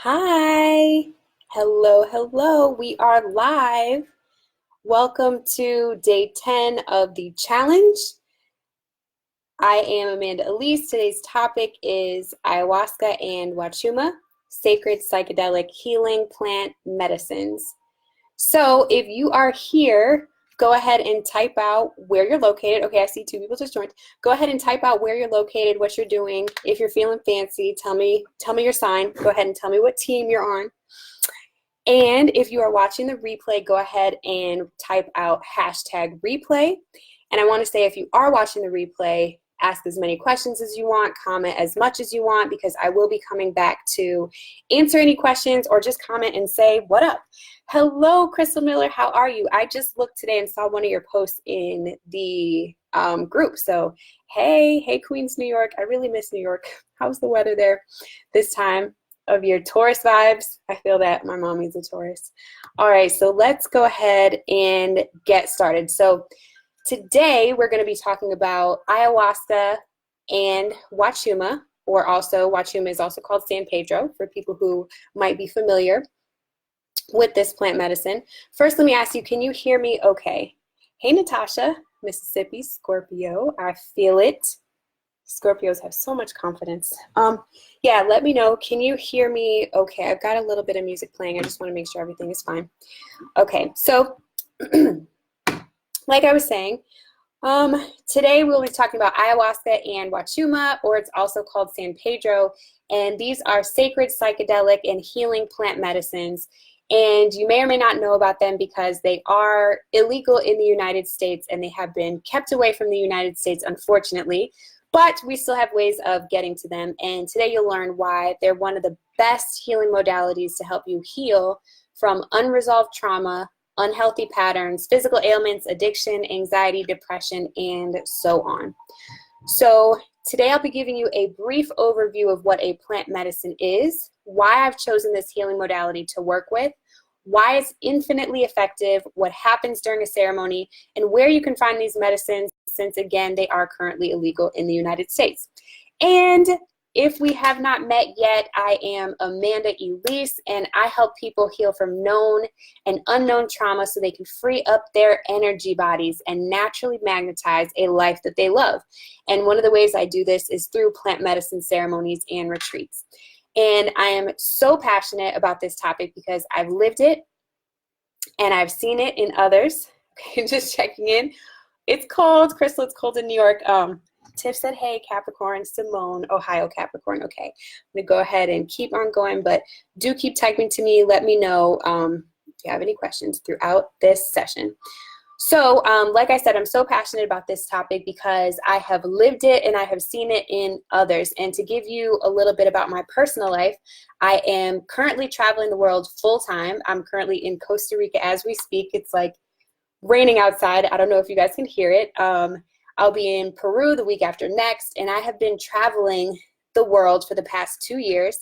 Hi. Hello, hello. We are live. Welcome to day 10 of the challenge. I am Amanda Elise. Today's topic is ayahuasca and Huachuma, sacred psychedelic healing plant medicines. So if you are here, go ahead and type out where you're located. Okay, I see two people just joined. Go ahead and type out where you're located, what you're doing. If you're feeling fancy, tell me your sign. Go ahead and tell me what team you're on. And if you are watching the replay, go ahead and type out hashtag replay. And I want to say, if you are watching the replay, ask as many questions as you want, comment as much as you want, because I will be coming back to answer any questions, or just comment and say, what up? Hello, Crystal Miller, how are you? I just looked today and saw one of your posts in the group. So, hey, Queens, New York. I really miss New York. How's the weather there this time of your Taurus vibes? I feel that my mommy's a Taurus. All right, so let's go ahead and get started. So today we're going to be talking about ayahuasca and Huachuma, or also Huachuma is also called San Pedro for people who might be familiar with this plant medicine. First, let me ask you, can you hear me okay? Hey, Natasha, Mississippi, Scorpio, I feel it. Scorpios have so much confidence. Yeah, let me know. Can you hear me okay? I've got a little bit of music playing. I just want to make sure everything is fine. Okay, so like I was saying, today we'll be talking about ayahuasca and Huachuma, or it's also called San Pedro. And these are sacred psychedelic and healing plant medicines. And you may or may not know about them because they are illegal in the United States, and they have been kept away from the United States, unfortunately. But we still have ways of getting to them. And today you'll learn why they're one of the best healing modalities to help you heal from unresolved trauma, unhealthy patterns, physical ailments, addiction, anxiety, depression, and so on. So today I'll be giving you a brief overview of what a plant medicine is, why I've chosen this healing modality to work with, why it's infinitely effective, what happens during a ceremony, and where you can find these medicines, since again, they are currently illegal in the United States. And if we have not met yet, I am Amanda Elise, and I help people heal from known and unknown trauma so they can free up their energy bodies and naturally magnetize a life that they love. And one of the ways I do this is through plant medicine ceremonies and retreats. And I am so passionate about this topic because I've lived it and I've seen it in others. Okay, just checking in. It's cold, Crystal, it's cold in New York. Tiff said, hey, Capricorn. Simone, Ohio, Capricorn. Okay, I'm going to go ahead and keep on going, but do keep typing to me. Let me know if you have any questions throughout this session. So like I said, I'm so passionate about this topic because I have lived it and I have seen it in others. And to give you a little bit about my personal life, I am currently traveling the world full time. I'm currently in Costa Rica as we speak. It's like raining outside. I don't know if you guys can hear it. I'll be in Peru the week after next, and I have been traveling the world for the past 2 years.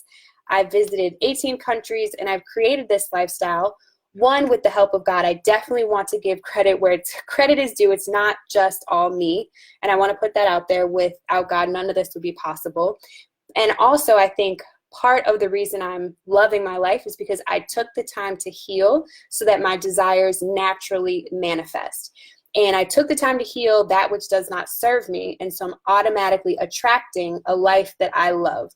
I've visited 18 countries, and I've created this lifestyle, one, with the help of God. I definitely want to give credit where credit is due. It's not just all me, and I want to put that out there. Without God, none of this would be possible. And also, I think part of the reason I'm loving my life is because I took the time to heal so that my desires naturally manifest. And I took the time to heal that which does not serve me. And so I'm automatically attracting a life that I love.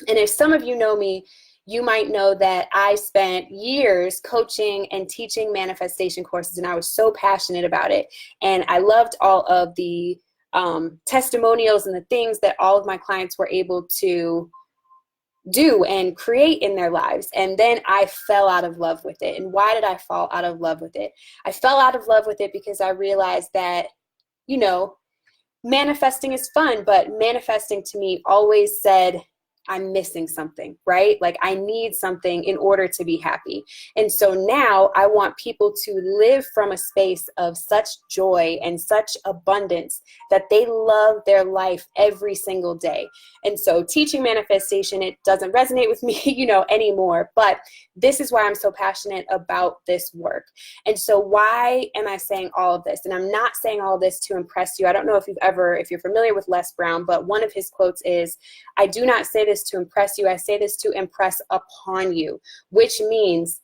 And if some of you know me, you might know that I spent years coaching and teaching manifestation courses, and I was so passionate about it. And I loved all of the testimonials and the things that all of my clients were able to do and create in their lives. And then I fell out of love with it. And why did I fall out of love with it? I fell out of love with it because I realized that, manifesting is fun, but manifesting to me always said, I'm missing something, right? Like I need something in order to be happy. And so now I want people to live from a space of such joy and such abundance that they love their life every single day. And so teaching manifestation, it doesn't resonate with me, anymore, but this is why I'm so passionate about this work. And so why am I saying all of this? And I'm not saying all of this to impress you. I don't know if you're familiar with Les Brown, but one of his quotes is, I do not say this to impress you. I say this to impress upon you, which means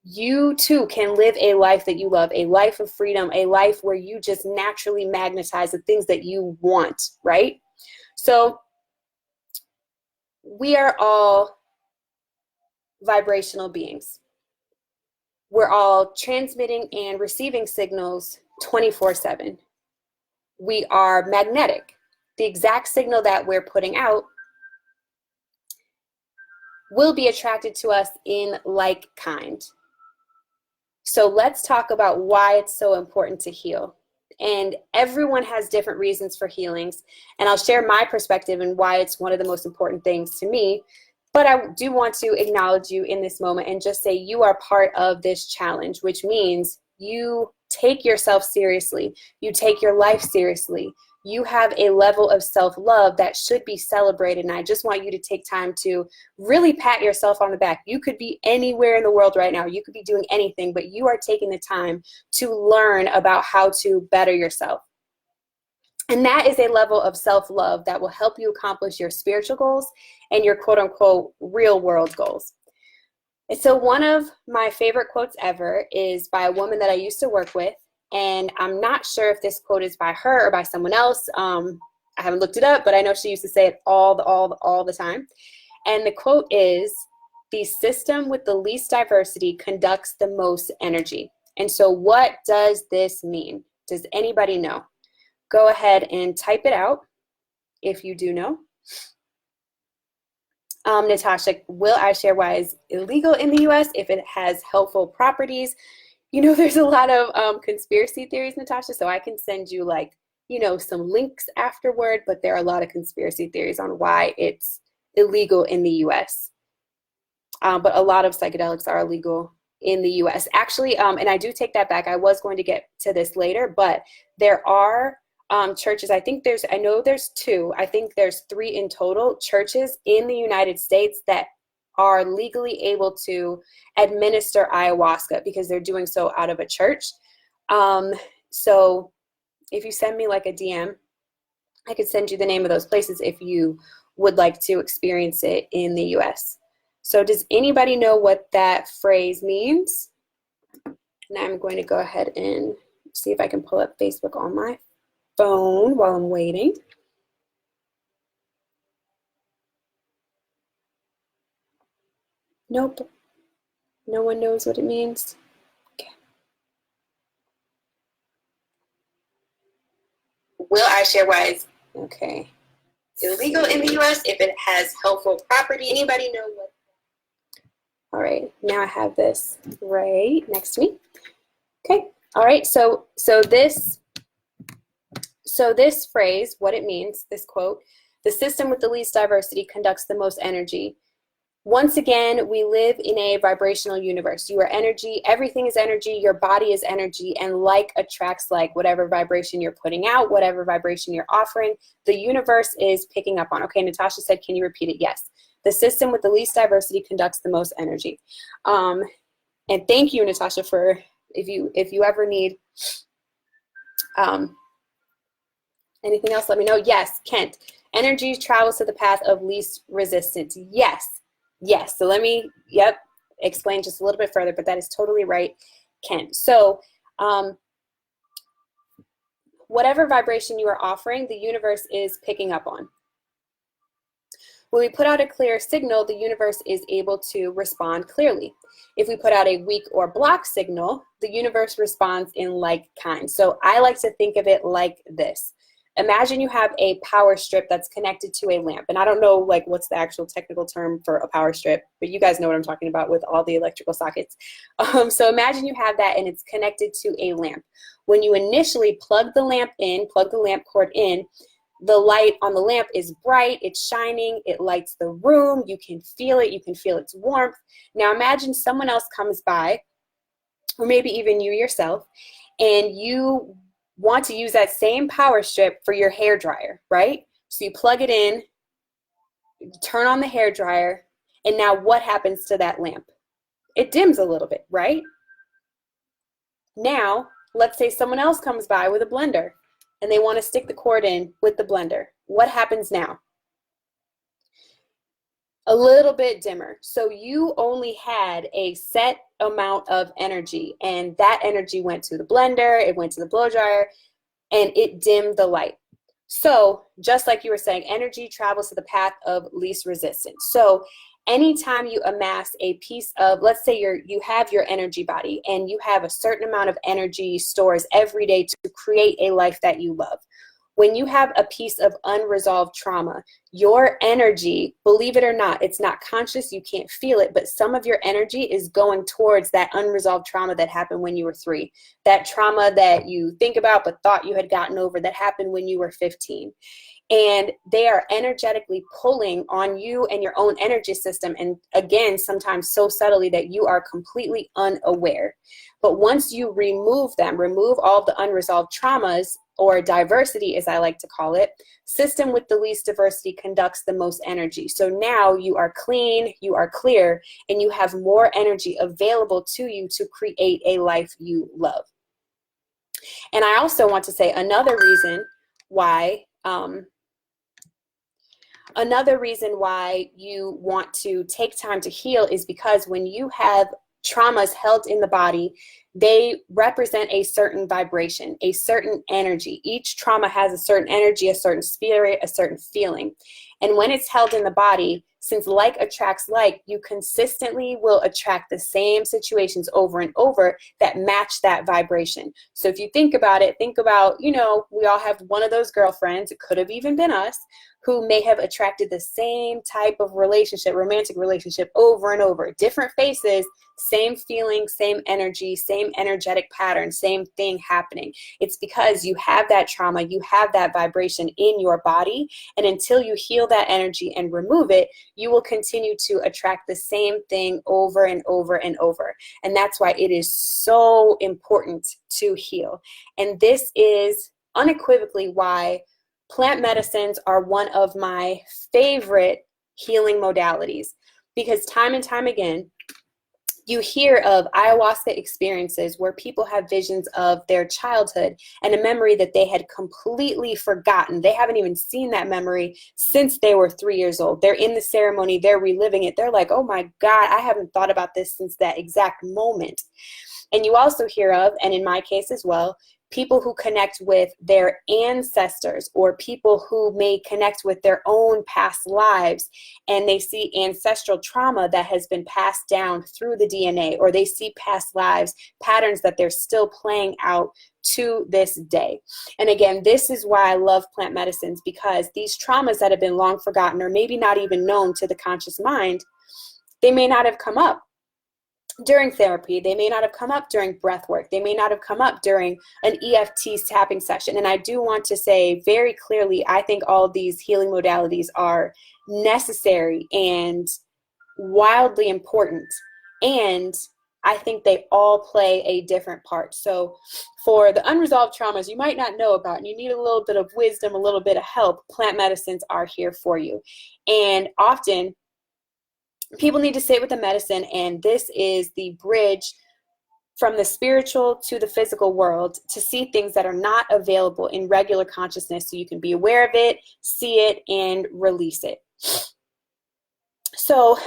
you too can live a life that you love, a life of freedom, a life where you just naturally magnetize the things that you want, right? So we are all vibrational beings. We're all transmitting and receiving signals 24/7. We are magnetic. The exact signal that we're putting out will be attracted to us in like kind. So let's talk about why it's so important to heal. And everyone has different reasons for healings. And I'll share my perspective and why it's one of the most important things to me. But I do want to acknowledge you in this moment and just say you are part of this challenge, which means you take yourself seriously. You take your life seriously. You have a level of self-love that should be celebrated. And I just want you to take time to really pat yourself on the back. You could be anywhere in the world right now. You could be doing anything, but you are taking the time to learn about how to better yourself. And that is a level of self-love that will help you accomplish your spiritual goals and your quote unquote real world goals. And so one of my favorite quotes ever is by a woman that I used to work with. And I'm not sure if this quote is by her or by someone else. I haven't looked it up, but I know she used to say it all the time. And the quote is, "The system with the least diversity conducts the most energy." And so what does this mean? Does anybody know? Go ahead and type it out if you do know. Natasha, will I share why it's illegal in the US if it has helpful properties? You know, there's a lot of conspiracy theories, Natasha, so I can send you some links afterward, but there are a lot of conspiracy theories on why it's illegal in the US. But a lot of psychedelics are illegal in the US. Actually, and I do take that back. I was going to get to this later, but there are churches, I know there's two, I think there's 3 in total churches in the United States that are legally able to administer ayahuasca because they're doing so out of a church. So if you send me like a DM, I could send you the name of those places if you would like to experience it in the US. So does anybody know what that phrase means? And I'm going to go ahead and see if I can pull up Facebook on my phone while I'm waiting. Nope. No one knows what it means. Okay. Will I share why it's okay? Illegal in the US if it has helpful property. Anybody know what? All right, now I have this right next to me. Okay. All right. So this phrase, what it means, this quote, "The system with the least diversity conducts the most energy." Once again, we live in a vibrational universe. You are energy. Everything is energy. Your body is energy. And like attracts like. Whatever vibration you're putting out, whatever vibration you're offering, the universe is picking up on. Okay, Natasha said, can you repeat it? Yes. The system with the least diversity conducts the most energy. And thank you, Natasha, for if you ever need anything else, let me know. Yes, Kent. Energy travels to the path of least resistance. Yes. Yes. So let me, explain just a little bit further, but that is totally right, Kent. So whatever vibration you are offering, the universe is picking up on. When we put out a clear signal, the universe is able to respond clearly. If we put out a weak or blocked signal, the universe responds in like kind. So I like to think of it like this. Imagine you have a power strip that's connected to a lamp. And I don't know what's the actual technical term for a power strip, but you guys know what I'm talking about with all the electrical sockets. So imagine you have that and it's connected to a lamp. When you initially plug the lamp cord in, the light on the lamp is bright, it's shining, it lights the room, you can feel it, you can feel its warmth. Now imagine someone else comes by, or maybe even you yourself, and you want to use that same power strip for your hair dryer, right? So you plug it in, turn on the hair dryer, and now what happens to that lamp? It dims a little bit, right? Now, let's say someone else comes by with a blender and they want to stick the cord in with the blender. What happens now? a little bit dimmer. So you only had a set amount of energy, and that energy went to the blender, it went to the blow dryer, and it dimmed the light. So just like you were saying, energy travels to the path of least resistance. So anytime you amass a piece of, let's say you have your energy body and you have a certain amount of energy stores every day to create a life that you love. When you have a piece of unresolved trauma, your energy, believe it or not, it's not conscious, you can't feel it, but some of your energy is going towards that unresolved trauma that happened when you were 3. That trauma that you think about but thought you had gotten over that happened when you were 15. And they are energetically pulling on you and your own energy system. And again, sometimes so subtly that you are completely unaware. But once you remove them, remove all the unresolved traumas, or diversity, as I like to call it, system with the least diversity conducts the most energy. So now you are clean, you are clear, and you have more energy available to you to create a life you love. And I also want to say another reason why you want to take time to heal is because when you have traumas held in the body, they represent a certain vibration, a certain energy. Each trauma has a certain energy, a certain spirit, a certain feeling. And when it's held in the body, since like attracts like, you consistently will attract the same situations over and over that match that vibration. So if you think about it, think about, we all have one of those girlfriends, it could have even been us, who may have attracted the same type of relationship, romantic relationship, over and over. Different faces, same feeling, same energy, same energetic pattern, same thing happening. It's because you have that trauma, you have that vibration in your body, and until you heal that energy and remove it, you will continue to attract the same thing over and over and over. And that's why it is so important to heal. And this is unequivocally why plant medicines are one of my favorite healing modalities, because time and time again, you hear of ayahuasca experiences where people have visions of their childhood and a memory that they had completely forgotten. They haven't even seen that memory since they were 3 years old. They're in the ceremony, they're reliving it. They're like, oh my God, I haven't thought about this since that exact moment. And you also hear of, and in my case as well, people who connect with their ancestors, or people who may connect with their own past lives, and they see ancestral trauma that has been passed down through the DNA, or they see past lives, patterns that they're still playing out to this day. And again, this is why I love plant medicines, because these traumas that have been long forgotten, or maybe not even known to the conscious mind, they may not have come up during therapy, they may not have come up during breath work, they may not have come up during an EFT tapping session. And I do want to say very clearly, I think all of these healing modalities are necessary and wildly important. And I think they all play a different part. So for the unresolved traumas you might not know about, and you need a little bit of wisdom, a little bit of help, plant medicines are here for you. And often people need to sit with the medicine, and this is the bridge from the spiritual to the physical world to see things that are not available in regular consciousness, so you can be aware of it, see it, and release it. So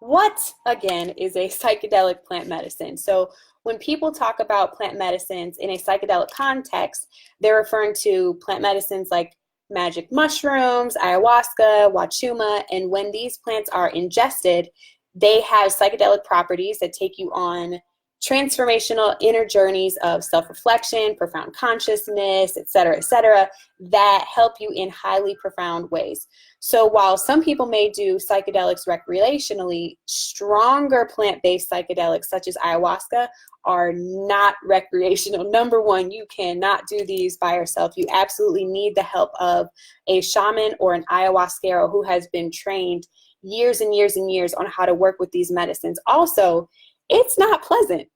what, again, is a psychedelic plant medicine? So when people talk about plant medicines in a psychedelic context, they're referring to plant medicines like magic mushrooms, ayahuasca, Huachuma, and when these plants are ingested, they have psychedelic properties that take you on transformational inner journeys of self-reflection, profound consciousness, etc., that help you in highly profound ways. So while some people may do psychedelics recreationally, stronger plant-based psychedelics such as ayahuasca are not recreational. Number one, you cannot do these by yourself. You absolutely need the help of a shaman or an ayahuasquero who has been trained years and years and years on how to work with these medicines. Also, it's not pleasant.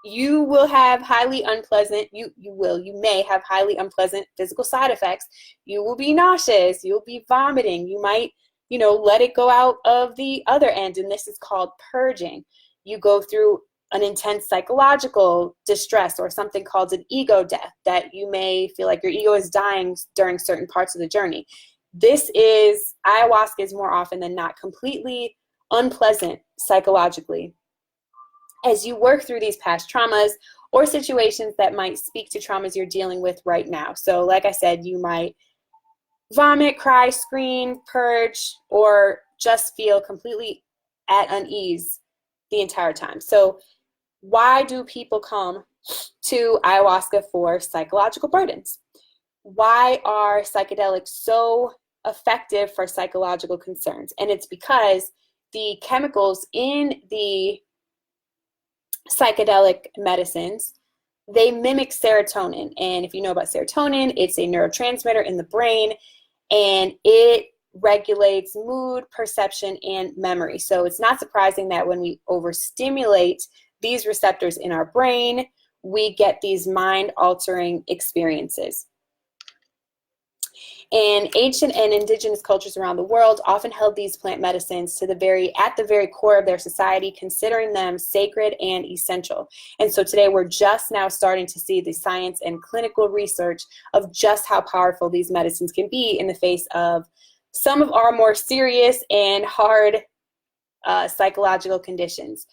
You will have highly unpleasant, you may have highly unpleasant physical side effects. You will be nauseous, you'll be vomiting, you might, let it go out of the other end, and this is called purging. You go through an intense psychological distress, or something called an ego death, that you may feel like your ego is dying during certain parts of the journey. This is ayahuasca is more often than not completely unpleasant psychologically. As you work through these past traumas or situations that might speak to traumas you're dealing with right now. So like I said, you might vomit, cry, scream, purge, or just feel completely at unease the entire time. So why do people come to ayahuasca for psychological burdens? Why are psychedelics so effective for psychological concerns? And it's because the chemicals in the psychedelic medicines, they mimic serotonin. And if you know about serotonin, it's a neurotransmitter in the brain, and it regulates mood, perception, and memory. So it's not surprising that when we overstimulate these receptors in our brain, we get these mind-altering experiences. And ancient and indigenous cultures around the world often held these plant medicines at the very core of their society, considering them sacred and essential. And so today we're just now starting to see the science and clinical research of just how powerful these medicines can be in the face of some of our more serious and hard psychological conditions.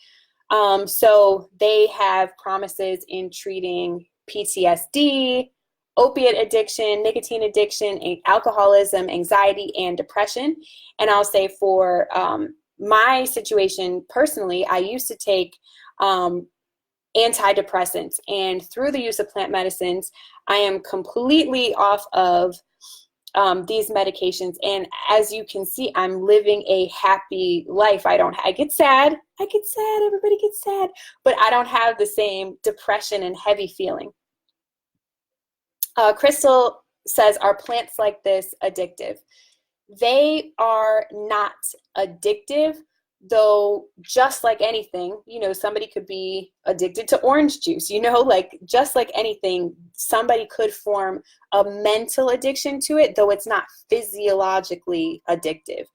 So they have promises in treating PTSD, opiate addiction, nicotine addiction, alcoholism, anxiety, and depression. And I'll say for my situation personally, I used to take antidepressants, and through the use of plant medicines, I am completely off of these medications. And as you can see, I'm living a happy life. I get sad, everybody gets sad, but I don't have the same depression and heavy feeling. Crystal says, are plants like this addictive? They are not addictive, though just like anything, somebody could be addicted to orange juice, like just like anything, somebody could form a mental addiction to it, though it's not physiologically addictive,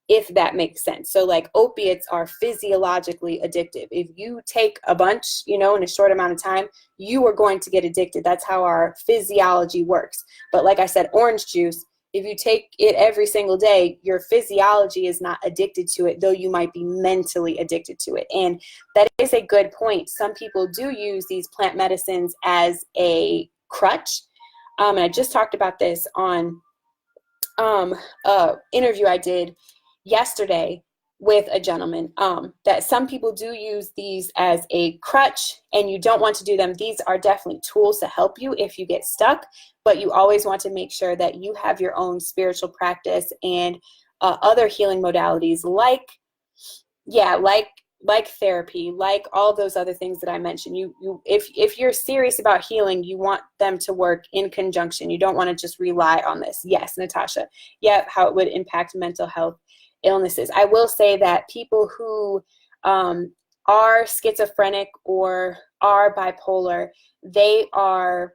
if that makes sense. So like opiates are physiologically addictive. If you take a bunch, in a short amount of time, you are going to get addicted. That's how our physiology works. But like I said, orange juice, if you take it every single day, your physiology is not addicted to it, though you might be mentally addicted to it. And that is a good point. Some people do use these plant medicines as a crutch. And I just talked about this on an interview I did yesterday with a gentleman, that some people do use these as a crutch, and you don't want to do them. These are definitely tools to help you if you get stuck, but you always want to make sure that you have your own spiritual practice and other healing modalities like therapy, like all those other things that I mentioned. If you're serious about healing, you want them to work in conjunction. You don't want to just rely on this. Yes, Natasha. Yeah, how it would impact mental health illnesses. I will say that people who are schizophrenic or are bipolar, they are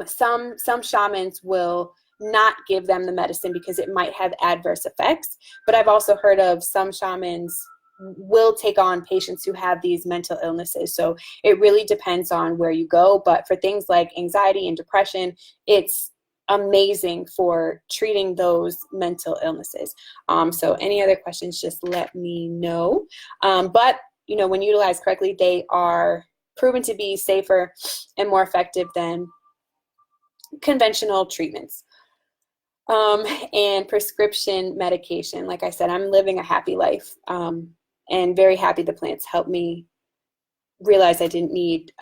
some shamans will not give them the medicine because it might have adverse effects. But I've also heard of some shamans will take on patients who have these mental illnesses. So it really depends on where you go. But for things like anxiety and depression, it's amazing for treating those mental illnesses. So any other questions, just let me know. But when utilized correctly, they are proven to be safer and more effective than conventional treatments. And prescription medication. Like I said, I'm living a happy life, and very happy the plants helped me realize I didn't need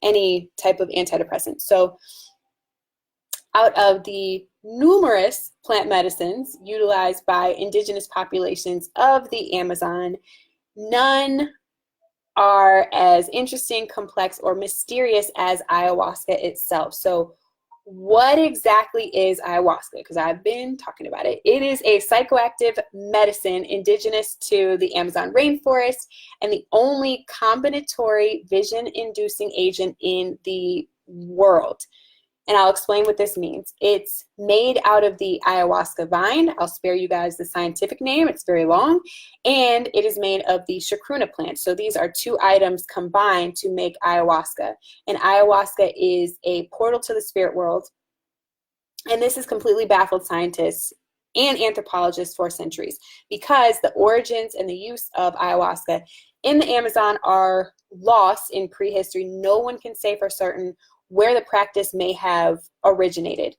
any type of antidepressant. So out of the numerous plant medicines utilized by indigenous populations of the Amazon, none are as interesting, complex, or mysterious as ayahuasca itself. So what exactly is ayahuasca? Because I've been talking about it. It is a psychoactive medicine indigenous to the Amazon rainforest and the only combinatory vision-inducing agent in the world. And I'll explain what this means. It's made out of the ayahuasca vine. I'll spare you guys the scientific name. It's very long. And it is made of the chacruna plant. So these are two items combined to make ayahuasca. And ayahuasca is a portal to the spirit world. And this has completely baffled scientists and anthropologists for centuries, because the origins and the use of ayahuasca in the Amazon are lost in prehistory. No one can say for certain where the practice may have originated.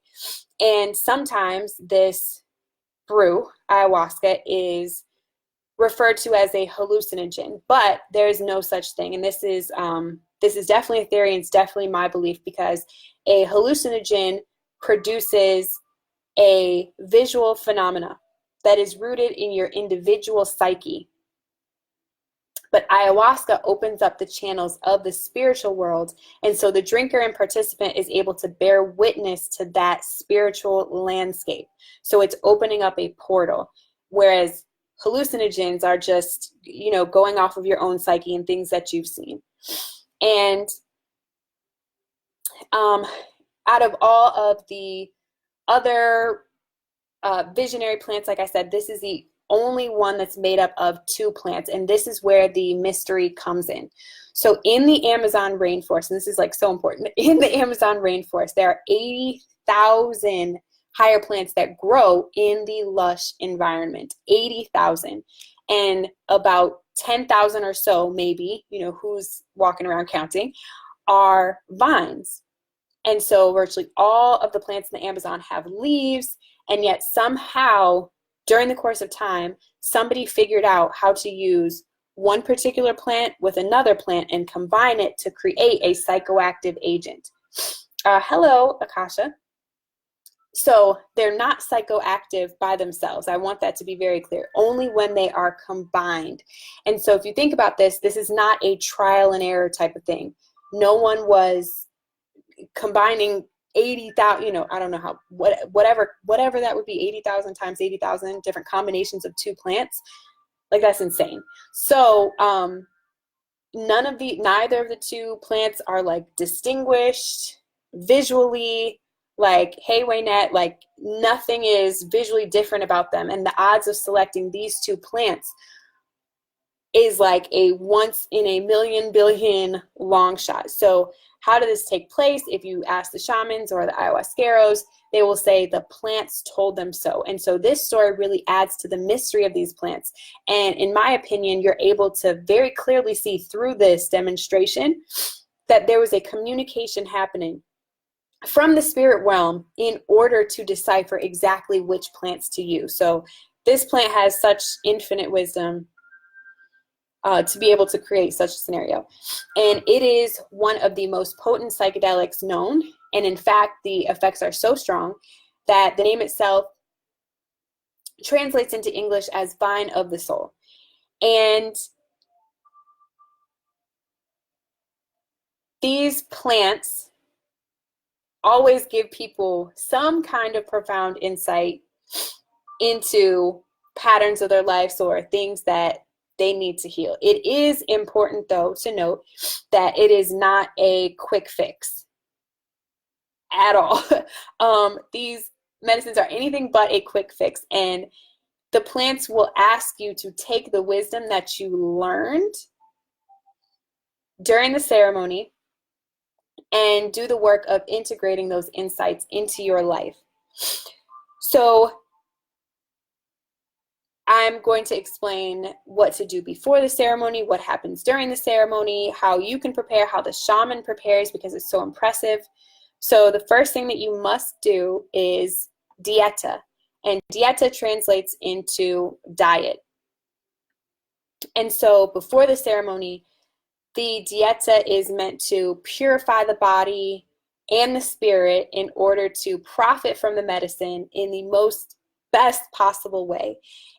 And sometimes this brew, ayahuasca, is referred to as a hallucinogen, but there's no such thing. And this is definitely a theory, and it's definitely my belief, because a hallucinogen produces a visual phenomena that is rooted in your individual psyche. But ayahuasca opens up the channels of the spiritual world, and so the drinker and participant is able to bear witness to that spiritual landscape. So it's opening up a portal, whereas hallucinogens are just, going off of your own psyche and things that you've seen. And out of all of the other visionary plants, like I said, this is the only one that's made up of 2 plants, and this is where the mystery comes in. So in the Amazon rainforest, and this is like so important, in the Amazon rainforest, there are 80,000 higher plants that grow in the lush environment, 80,000. And about 10,000 or so, maybe, who's walking around counting, are vines. And so virtually all of the plants in the Amazon have leaves, and yet somehow during the course of time, somebody figured out how to use one particular plant with another plant and combine it to create a psychoactive agent. Hello, Akasha. So they're not psychoactive by themselves. I want that to be very clear. Only when they are combined. And so if you think about this, this is not a trial and error type of thing. No one was combining 80,000, I don't know how, whatever that would be, 80,000 times 80,000 different combinations of 2 plants. Like, that's insane. So neither of the 2 plants are like distinguished visually, like, hey, Waynette, like nothing is visually different about them. And the odds of selecting these 2 plants is like a once in a million billion long shot. So how did this take place? If you ask the shamans or the ayahuasqueros, they will say the plants told them so. And so this story really adds to the mystery of these plants. And in my opinion, you're able to very clearly see through this demonstration that there was a communication happening from the spirit realm in order to decipher exactly which plants to use. So this plant has such infinite wisdom to be able to create such a scenario. And it is one of the most potent psychedelics known. And in fact, the effects are so strong that the name itself translates into English as vine of the soul. And these plants always give people some kind of profound insight into patterns of their lives or things that they need to heal. It is important, though, to note that it is not a quick fix at all. These medicines are anything but a quick fix, and the plants will ask you to take the wisdom that you learned during the ceremony and do the work of integrating those insights into your life. So I'm going to explain what to do before the ceremony, what happens during the ceremony, how you can prepare, how the shaman prepares, because it's so impressive. So the first thing that you must do is dieta, and dieta translates into diet. And so before the ceremony, the dieta is meant to purify the body and the spirit in order to profit from the medicine in the best possible way.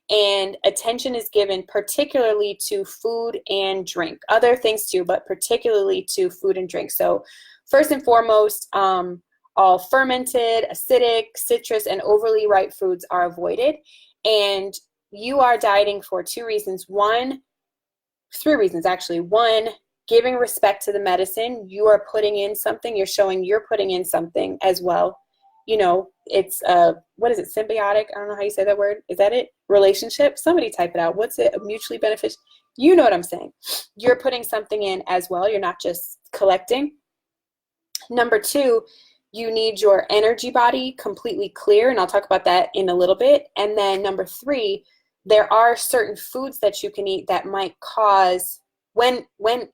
And attention is given particularly to food and drink, other things too, but particularly to food and drink. So first and foremost, all fermented, acidic, citrus, and overly ripe foods are avoided. And you are dieting for 2 reasons. 3 reasons actually. 1, giving respect to the medicine. You are putting in something. You're showing you're putting in something as well. It's what is it? Symbiotic? I don't know how you say that word. Is that it? Relationship? Somebody type it out. What's it? Mutually beneficial? You know what I'm saying. You're putting something in as well. You're not just collecting. Number 2, you need your energy body completely clear, and I'll talk about that in a little bit. And then number 3, there are certain foods that you can eat that might cause, when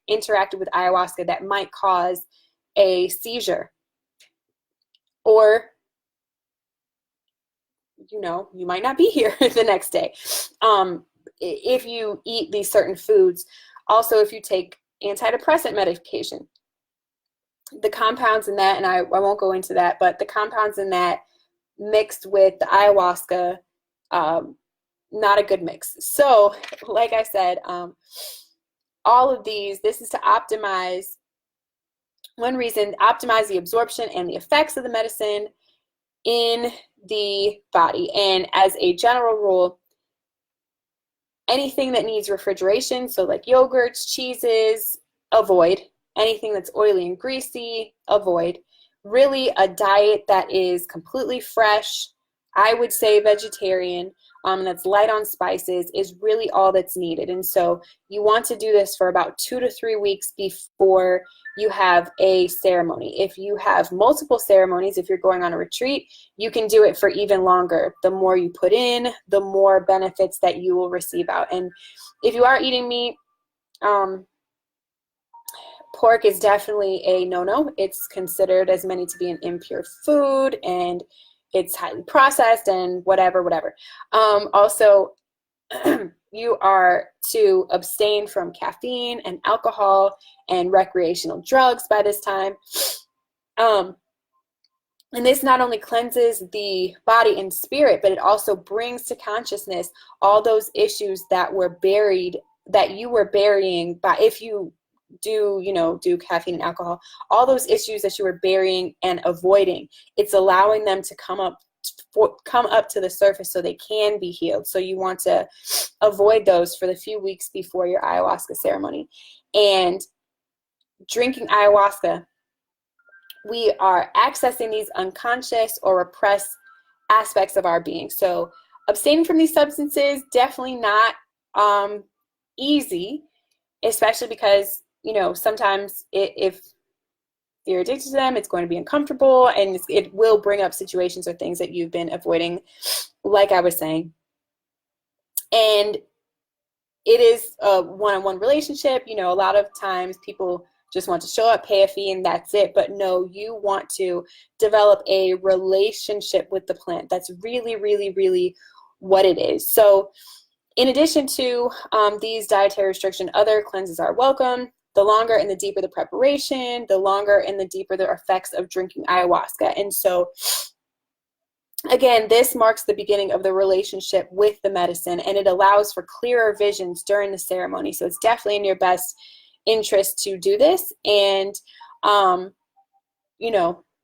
interacted with ayahuasca, that might cause a seizure, or you might not be here the next day if you eat these certain foods. Also, if you take antidepressant medication, the compounds in that, and I won't go into that, but the compounds in that mixed with the ayahuasca, not a good mix. So like I said, all of these, this is to optimize, one reason, optimize the absorption and the effects of the medicine in the body. And as a general rule, anything that needs refrigeration, so like yogurts, cheeses, avoid. Anything that's oily and greasy, avoid. Really, a diet that is completely fresh, I would say vegetarian, that's light on spices, is really all that's needed. And so you want to do this for about 2 to 3 weeks before you have a ceremony. If you have multiple ceremonies, if you're going on a retreat, you can do it for even longer. The more you put in, the more benefits that you will receive out. And if you are eating meat, pork is definitely a no-no. It's considered as many to be an impure food, and it's highly processed and whatever. Also, you are to abstain from caffeine and alcohol and recreational drugs by this time. And this not only cleanses the body and spirit, but it also brings to consciousness all those issues that were buried, that you were burying by, if you do caffeine and alcohol, all those issues that you were burying and avoiding, it's allowing them to come up to the surface so they can be healed. So you want to avoid those for the few weeks before your ayahuasca ceremony. And drinking ayahuasca, we are accessing these unconscious or repressed aspects of our being. So abstaining from these substances, definitely not easy, especially because sometimes if you're addicted to them, it's going to be uncomfortable, and it will bring up situations or things that you've been avoiding, like I was saying. And it is a one-on-one relationship. A lot of times people just want to show up, pay a fee, and that's it. But no, you want to develop a relationship with the plant. That's really, really, really what it is. So in addition to these dietary restrictions, other cleanses are welcome. The longer and the deeper the preparation, the longer and the deeper the effects of drinking ayahuasca. And so, again, this marks the beginning of the relationship with the medicine, and it allows for clearer visions during the ceremony. So it's definitely in your best interest to do this. And,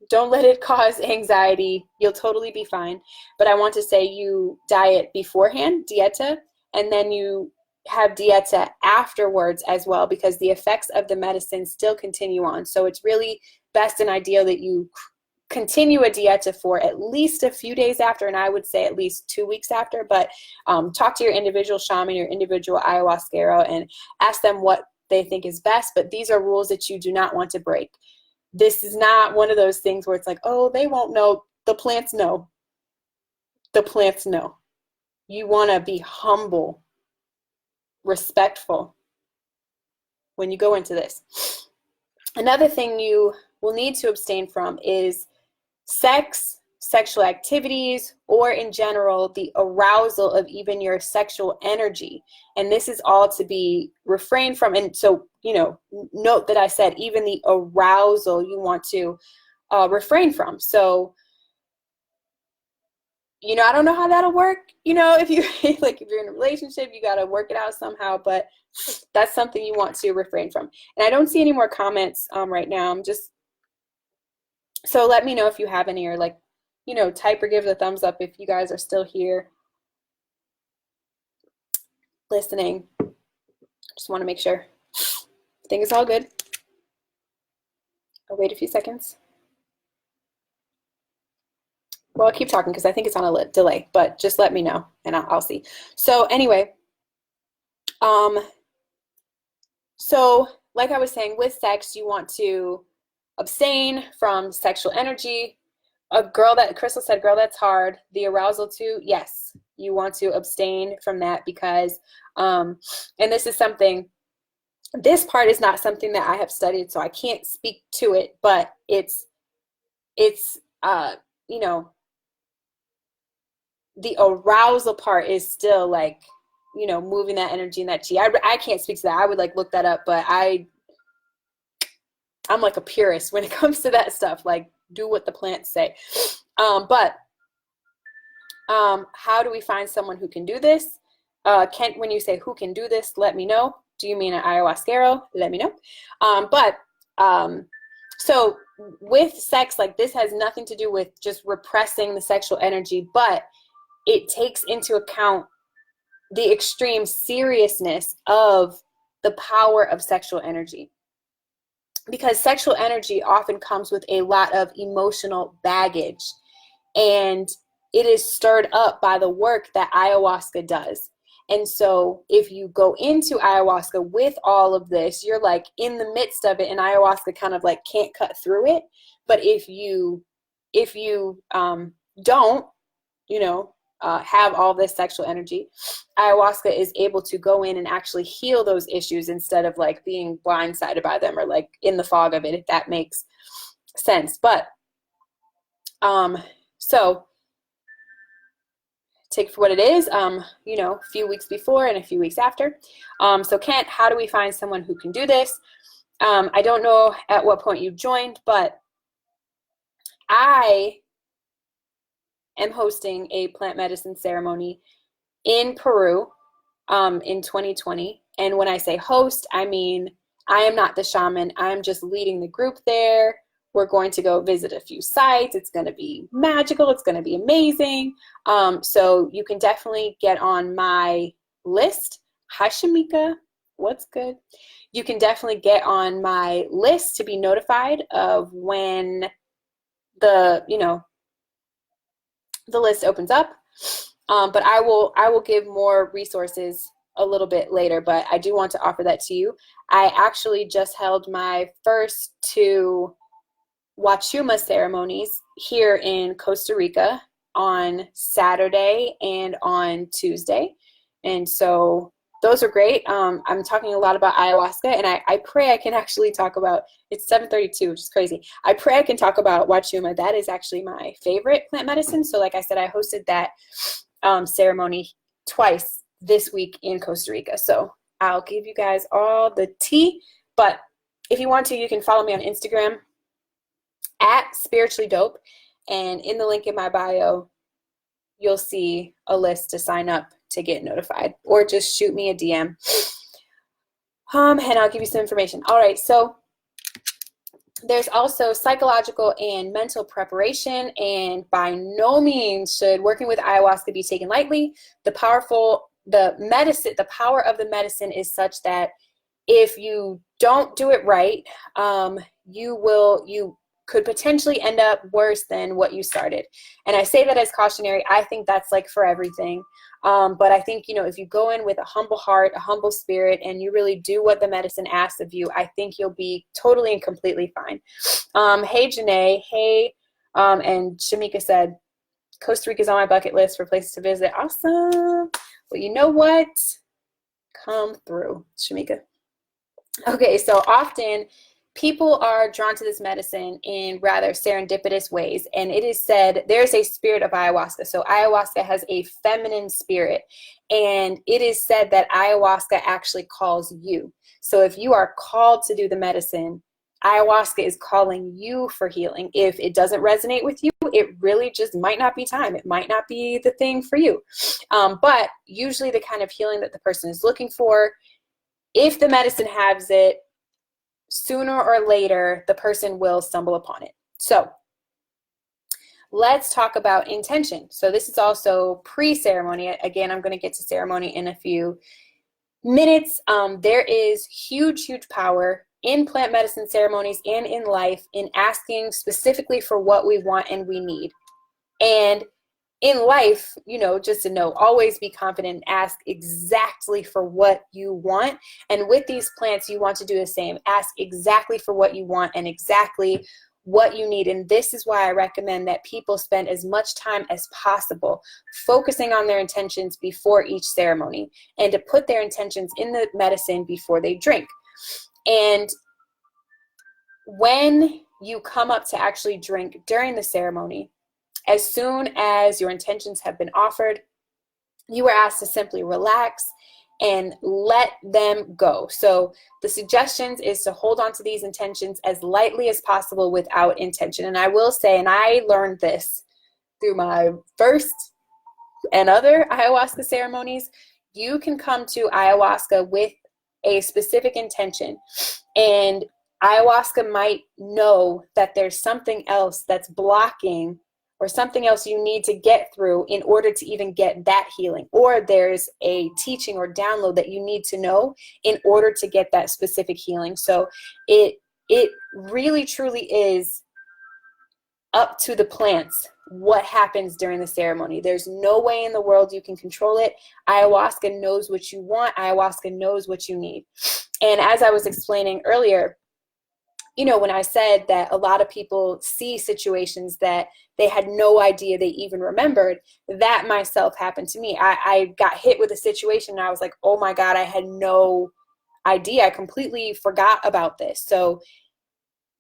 don't let it cause anxiety. You'll totally be fine. But I want to say you diet beforehand, dieta, and then you have dieta afterwards as well, because the effects of the medicine still continue on. So it's really best and ideal that you continue a dieta for at least a few days after, and I would say at least 2 weeks after. But talk to your individual shaman, your individual ayahuasquero, and ask them what they think is best. But these are rules that you do not want to break. This is not one of those things where it's like, oh, they won't know. The plants know. The plants know. You want to be humble, respectful when you go into this. Another thing you will need to abstain from is sex, sexual activities, or in general, the arousal of even your sexual energy. And this is all to be refrained from. And so, note that I said even the arousal you want to refrain from. So, I don't know how that'll work. If you if you're in a relationship, you got to work it out somehow, but that's something you want to refrain from. And I don't see any more comments right now. So let me know if you have any, or type or give the thumbs up if you guys are still here listening. Just want to make sure everything is all good. I'll wait a few seconds. Well, I'll keep talking because I think it's on a delay, but just let me know and I'll see. So anyway, so like I was saying, with sex, you want to abstain from sexual energy. A girl that Crystal said, girl, that's hard. The arousal too, yes, you want to abstain from that because, and this is something, this part is not something that I have studied, so I can't speak to it, but it's you know, the arousal part is still like, you know, moving that energy and that chi. I can't speak to that. I would like look that up, but I'm like a purist when it comes to that stuff. Like, do what the plants say. But how do we find someone who can do this? Kent, when you say who can do this, let me know. Do you mean an ayahuasquero? Let me know. So with sex, like this has nothing to do with just repressing the sexual energy, but it takes into account the extreme seriousness of the power of sexual energy. Because sexual energy often comes with a lot of emotional baggage, and it is stirred up by the work that ayahuasca does. And so if you go into ayahuasca with all of this, you're like in the midst of it, and ayahuasca kind of like can't cut through it. But if you don't, you know, have all this sexual energy, ayahuasca is able to go in and actually heal those issues instead of like being blindsided by them or like in the fog of it, if that makes sense. But so take it for what it is, you know, a few weeks before and a few weeks after. So Kent, how do we find someone who can do this? I don't know at what point you joined, but I am hosting a plant medicine ceremony in Peru in 2020. And when I say host, I mean I am not the shaman. I am just leading the group there. We're going to go visit a few sites. It's going to be magical. It's going to be amazing. So you can definitely get on my list. Hi, Shamika. What's good? You can definitely get on my list to be notified of when the, you know, the list opens up. But I will give more resources a little bit later, but I do want to offer that to you. I actually just held my first 2 Huachuma ceremonies here in Costa Rica on Saturday and on Tuesday. And so those are great. I'm talking a lot about ayahuasca, and I pray I can actually talk about, it's 7:32, which is crazy. I pray I can talk about Huachuma. That is actually my favorite plant medicine. So like I said, I hosted that ceremony twice this week in Costa Rica. So I'll give you guys all the tea, but if you want to, you can follow me on Instagram at spiritually dope, and in the link in my bio you'll see a list to sign up to get notified, or just shoot me a DM and I'll give you some information. All right, so there's also psychological and mental preparation, and by no means should working with ayahuasca be taken lightly. The power of the medicine is such that if you don't do it right, you could potentially end up worse than what you started. And I say that as cautionary. I think that's like for everything. But I think, you know, if you go in with a humble heart, a humble spirit, and you really do what the medicine asks of you, I think you'll be totally and completely fine. Hey, Janae. Hey, and Shamika said, Costa Rica's on my bucket list for places to visit. Awesome. Well, you know what? Come through, Shamika. Okay, so often people are drawn to this medicine in rather serendipitous ways, and it is said there's a spirit of ayahuasca. So ayahuasca has a feminine spirit, and it is said that ayahuasca actually calls you. So if you are called to do the medicine, ayahuasca is calling you for healing. If it doesn't resonate with you, it really just might not be time. It might not be the thing for you. But usually the kind of healing that the person is looking for, if the medicine has it, sooner or later, the person will stumble upon it. So let's talk about intention. So this is also pre-ceremony. Again, I'm going to get to ceremony in a few minutes. There is huge, huge power in plant medicine ceremonies and in life in asking specifically for what we want and we need. And in life, just to know, always be confident, ask exactly for what you want. And with these plants, you want to do the same. Ask exactly for what you want and exactly what you need. And this is why I recommend that people spend as much time as possible focusing on their intentions before each ceremony, and to put their intentions in the medicine before they drink. And when you come up to actually drink during the ceremony, as soon as your intentions have been offered, you are asked to simply relax and let them go. So the suggestions is to hold on to these intentions as lightly as possible without intention. And I will say, and I learned this through my first and other ayahuasca ceremonies, you can come to ayahuasca with a specific intention, and ayahuasca might know that there's something else that's blocking, or something else you need to get through in order to even get that healing, or there's a teaching or download that you need to know in order to get that specific healing. So it really truly is up to the plants what happens during the ceremony. There's no way in the world you can control it. Ayahuasca knows what you want. Ayahuasca knows what you need. And as I was explaining earlier, when I said that a lot of people see situations that they had no idea they even remembered, that myself happened to me. I got hit with a situation and I was like, oh my God, I had no idea. I completely forgot about this. So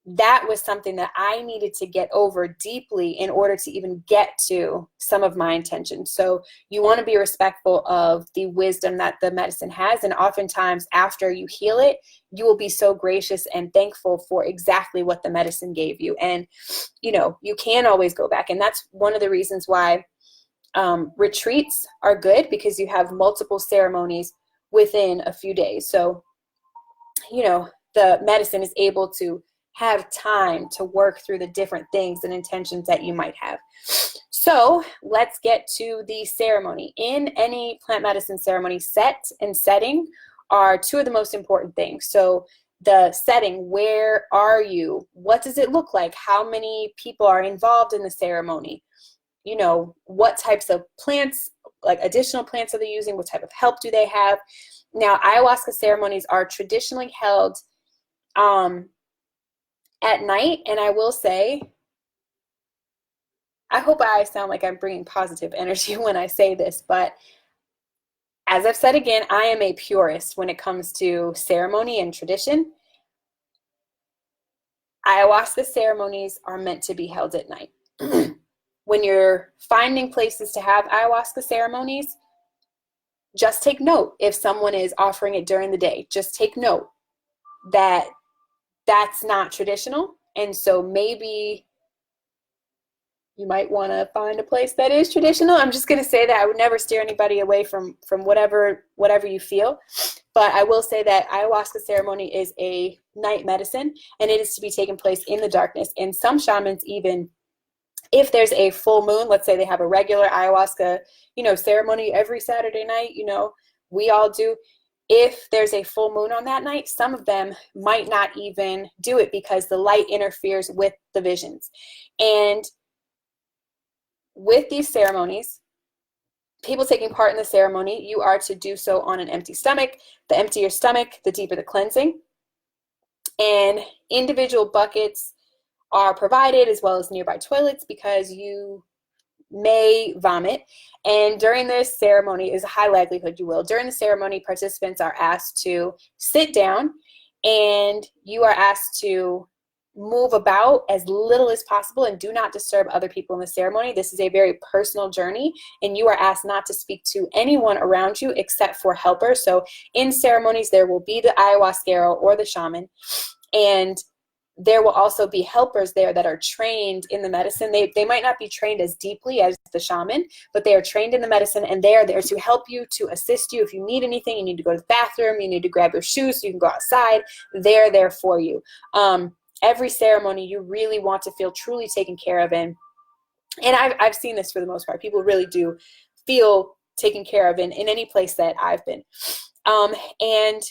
that was something that I needed to get over deeply in order to even get to some of my intentions. So you want to be respectful of the wisdom that the medicine has. And oftentimes after you heal it, you will be so gracious and thankful for exactly what the medicine gave you. And, you can always go back. And that's one of the reasons why retreats are good, because you have multiple ceremonies within a few days. So, the medicine is able to have time to work through the different things and intentions that you might have. So let's get to the ceremony. In any plant medicine ceremony, set and setting are two of the most important things. So the setting, where are you? What does it look like? How many people are involved in the ceremony? What types of plants, like additional plants are they using? What type of help do they have? Now, ayahuasca ceremonies are traditionally held at night, and I will say, I hope I sound like I'm bringing positive energy when I say this, but as I've said again, I am a purist when it comes to ceremony and tradition. Ayahuasca ceremonies are meant to be held at night. When you're finding places to have ayahuasca ceremonies, just take note if someone is offering it during the day. Just take note that that's not traditional. And so maybe you might want to find a place that is traditional. I'm just going to say that I would never steer anybody away from whatever you feel. But I will say that ayahuasca ceremony is a night medicine, and it is to be taken place in the darkness. And some shamans, even if there's a full moon, let's say they have a regular ayahuasca, ceremony every Saturday night, we all do. If there's a full moon on that night, some of them might not even do it because the light interferes with the visions. And with these ceremonies, people taking part in the ceremony, you are to do so on an empty stomach. The emptier your stomach, the deeper the cleansing. And individual buckets are provided, as well as nearby toilets, because you may vomit. And during this ceremony, is a high likelihood you will. During the ceremony, participants are asked to sit down, and you are asked to move about as little as possible and do not disturb other people in the ceremony. This is a very personal journey, and you are asked not to speak to anyone around you except for helpers. So in ceremonies, there will be the ayahuasquero or the shaman, and there will also be helpers there that are trained in the medicine. They might not be trained as deeply as the shaman, but they are trained in the medicine, and they are there to help you, to assist you. If you need anything, you need to go to the bathroom, you need to grab your shoes so you can go outside, they're there for you. Every ceremony, you really want to feel truly taken care of in. And I've seen this for the most part. People really do feel taken care of in any place that I've been. And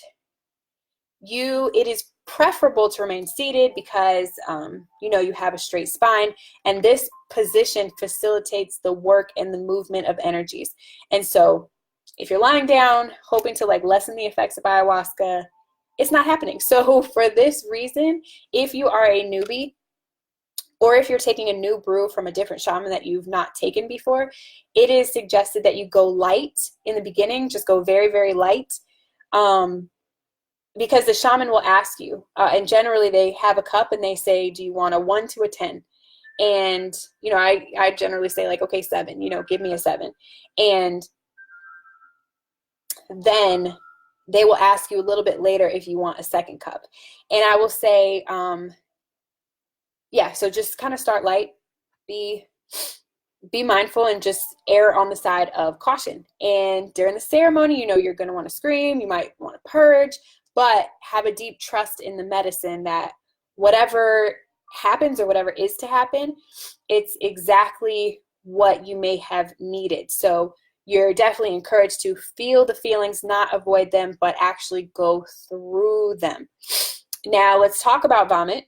it is preferable to remain seated because, you have a straight spine, and this position facilitates the work and the movement of energies. And so if you're lying down, hoping to like lessen the effects of ayahuasca, it's not happening. So for this reason, if you are a newbie, or if you're taking a new brew from a different shaman that you've not taken before, it is suggested that you go light in the beginning, just go very, very light. Because the shaman will ask you, and generally they have a cup and they say, do you want a 1 to a 10? And, I generally say like, okay, 7, give me a 7. And then they will ask you a little bit later if you want a second cup. And I will say, so just kind of start light, be mindful, and just err on the side of caution. And during the ceremony, you're going to want to scream, you might want to purge, but have a deep trust in the medicine that whatever happens or whatever is to happen, it's exactly what you may have needed. So you're definitely encouraged to feel the feelings, not avoid them, but actually go through them. Now let's talk about vomit,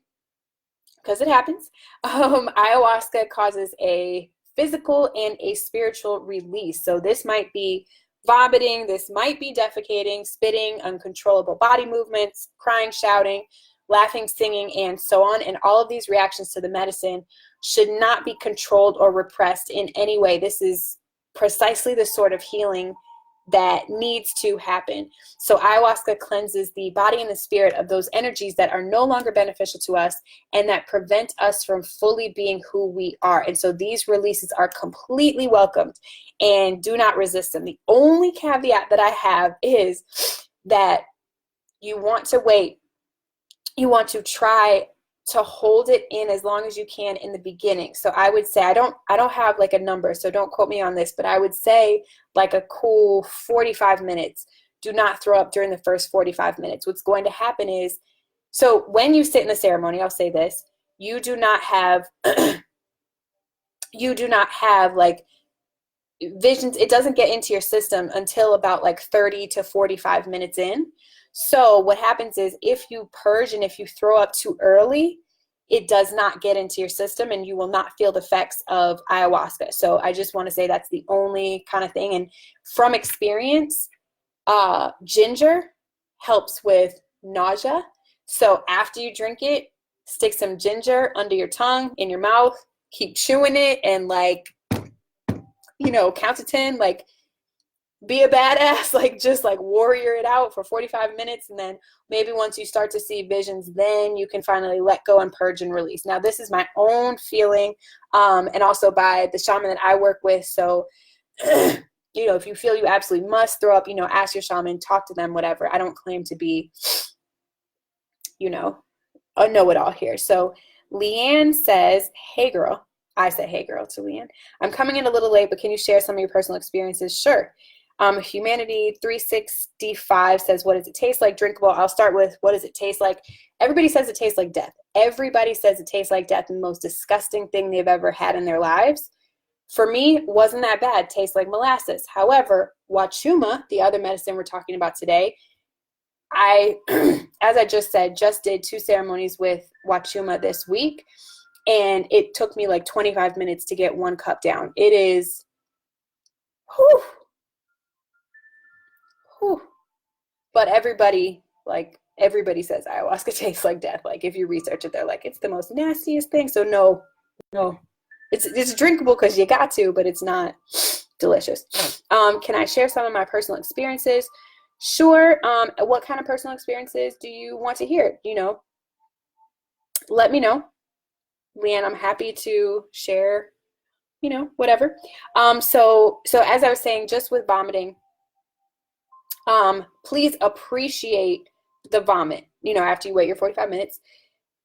because it happens. Ayahuasca causes a physical and a spiritual release. So this might be vomiting, this might be defecating, spitting, uncontrollable body movements, crying, shouting, laughing, singing, and so on. And all of these reactions to the medicine should not be controlled or repressed in any way. This is precisely the sort of healing that needs to happen. So ayahuasca cleanses the body and the spirit of those energies that are no longer beneficial to us and that prevent us from fully being who we are. And so these releases are completely welcomed, and do not resist them. The only caveat that I have is that you want to wait. You want to try to hold it in as long as you can in the beginning. So I would say, I don't have like a number, so don't quote me on this, but I would say like a cool 45 minutes. Do not throw up during the first 45 minutes. What's going to happen is, so when you sit in the ceremony, I'll say this, you do not have like visions. It doesn't get into your system until about like 30 to 45 minutes in. So what happens is, if you purge and if you throw up too early, it does not get into your system and you will not feel the effects of ayahuasca. So I just want to say that's the only kind of thing. And from experience, ginger helps with nausea. So after you drink it, stick some ginger under your tongue, in your mouth, keep chewing it, and like, count to 10, like, be a badass, like just like warrior it out for 45 minutes. And then maybe once you start to see visions, then you can finally let go and purge and release. Now, this is my own feeling, and also by the shaman that I work with. So, if you feel you absolutely must throw up, ask your shaman, talk to them, whatever. I don't claim to be, a know-it-all here. So Leanne says, hey girl. I said, hey girl to Leanne. I'm coming in a little late, but can you share some of your personal experiences? Sure. Humanity 365 says, what does it taste like? Drinkable. I'll start with, what does it taste like? Everybody says it tastes like death. Everybody says it tastes like death, and the most disgusting thing they've ever had in their lives. For me, wasn't that bad. Tastes like molasses. However, Huachuma, the other medicine we're talking about today, as I just said, just did 2 ceremonies with Huachuma this week, and it took me like 25 minutes to get 1 cup down. It is, whew. But everybody says ayahuasca tastes like death. Like, if you research it, they're like, it's the most nastiest thing. So no, it's drinkable because you got to, but it's not delicious. Can I share some of my personal experiences? Sure. What kind of personal experiences do you want to hear? Let me know. Leanne, I'm happy to share, whatever. So as I was saying, just with vomiting, please appreciate the vomit, after you wait your 45 minutes.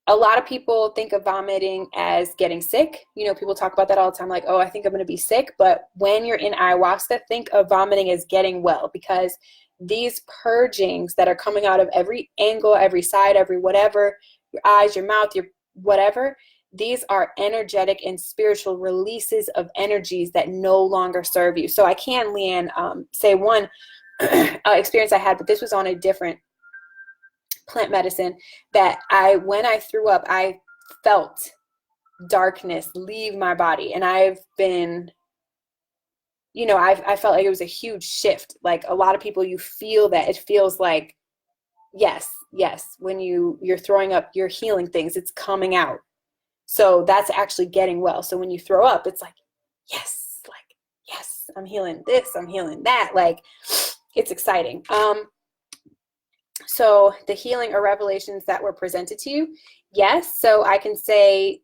A lot of people think of vomiting as getting sick. People talk about that all the time, like, oh, I think I'm going to be sick. But when you're in ayahuasca, think of vomiting as getting well, because these purgings that are coming out of every angle, every side, every whatever, your eyes, your mouth, your whatever, these are energetic and spiritual releases of energies that no longer serve you. So I can, Leanne, say one experience I had, but this was on a different plant medicine, that when I threw up, I felt darkness leave my body. And I've been, I felt like it was a huge shift. Like a lot of people, you feel that it feels like, yes, when you're throwing up, you're healing things, it's coming out. So that's actually getting well. So when you throw up, it's like, yes, I'm healing this, I'm healing that. Like, it's exciting. So the healing or revelations that were presented to you, yes. So I can say,